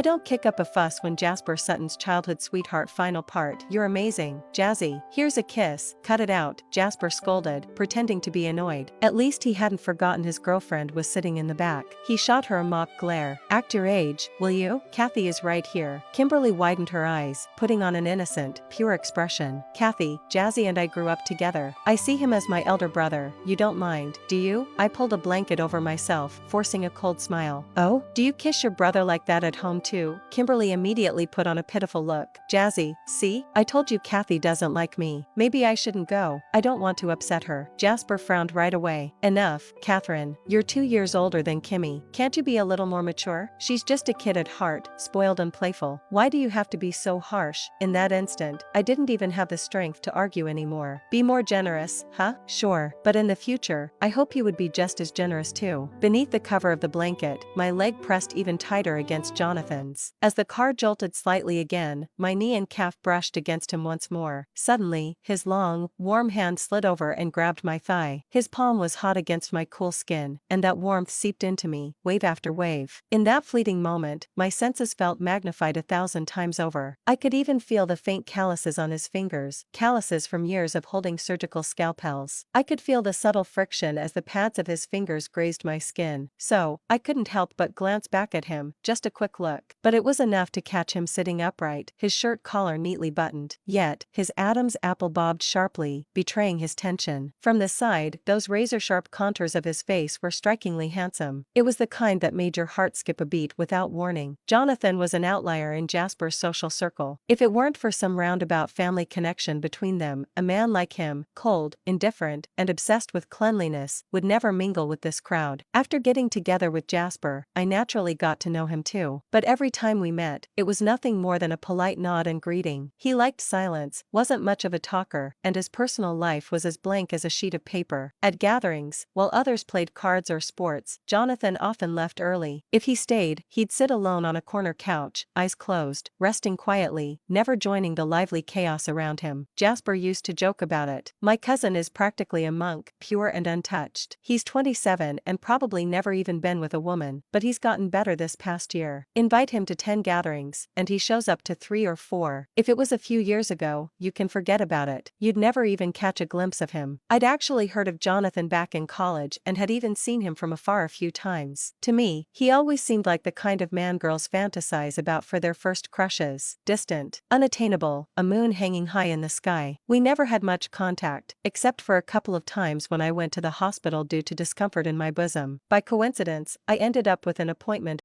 I don't kick up a fuss when Jasper Sutton's childhood sweetheart final part. You're amazing, Jazzy. Here's a kiss. Cut it out, Jasper scolded, pretending to be annoyed. At least he hadn't forgotten his girlfriend was sitting in the back. He shot her a mock glare. Act your age, will you? Kathy is right here. Kimberly widened her eyes, putting on an innocent, pure expression. Kathy, Jazzy and I grew up together. I see him as my elder brother. You don't mind, do you? I pulled a blanket over myself, forcing a cold smile. Oh? Do you kiss your brother like that at home too? Kimberly immediately put on a pitiful look. Jazzy, see? I told you Kathy doesn't like me. Maybe I shouldn't go. I don't want to upset her. Jasper frowned right away. Enough, Catherine. You're 2 years older than Kimmy. Can't you be a little more mature? She's just a kid at heart, spoiled and playful. Why do you have to be so harsh? In that instant, I didn't even have the strength to argue anymore. Be more generous, huh? Sure. But in the future, I hope you would be just as generous too. Beneath the cover of the blanket, my leg pressed even tighter against Jonathan's. As the car jolted slightly again, my knee and calf brushed against him once more. Suddenly, his long, warm hand slid over and grabbed my thigh. His palm was hot against my cool skin, and that warmth seeped into me, wave after wave. In that fleeting moment, my senses felt magnified 1,000 times over. I could even feel the faint calluses on his fingers, calluses from years of holding surgical scalpels. I could feel the subtle friction as the pads of his fingers grazed my skin. So, I couldn't help but glance back at him, just a quick look. But it was enough to catch him sitting upright, his shirt collar neatly buttoned. Yet, his Adam's apple bobbed sharply, betraying his tension. From the side, those razor-sharp contours of his face were strikingly handsome. It was the kind that made your heart skip a beat without warning. Jonathan was an outlier in Jasper's social circle. If it weren't for some roundabout family connection between them, a man like him, cold, indifferent, and obsessed with cleanliness, would never mingle with this crowd. After getting together with Jasper, I naturally got to know him too. But every time we met, it was nothing more than a polite nod and greeting. He liked silence, wasn't much of a talker, and his personal life was as blank as a sheet of paper. At gatherings, while others played cards or sports, Jonathan often left early. If he stayed, he'd sit alone on a corner couch, eyes closed, resting quietly, never joining the lively chaos around him. Jasper used to joke about it. My cousin is practically a monk, pure and untouched. He's 27 and probably never even been with a woman, but he's gotten better this past year. Invite him to 10 gatherings, and he shows up to 3 or 4. If it was a few years ago, you can forget about it. You'd never even catch a glimpse of him. I'd actually heard of Jonathan back in college and had even seen him from afar a few times. To me, he always seemed like the kind of man girls fantasize about for their first crushes. Distant, unattainable, a moon hanging high in the sky. We never had much contact, except for a couple of times when I went to the hospital due to discomfort in my bosom. By coincidence, I ended up with an appointment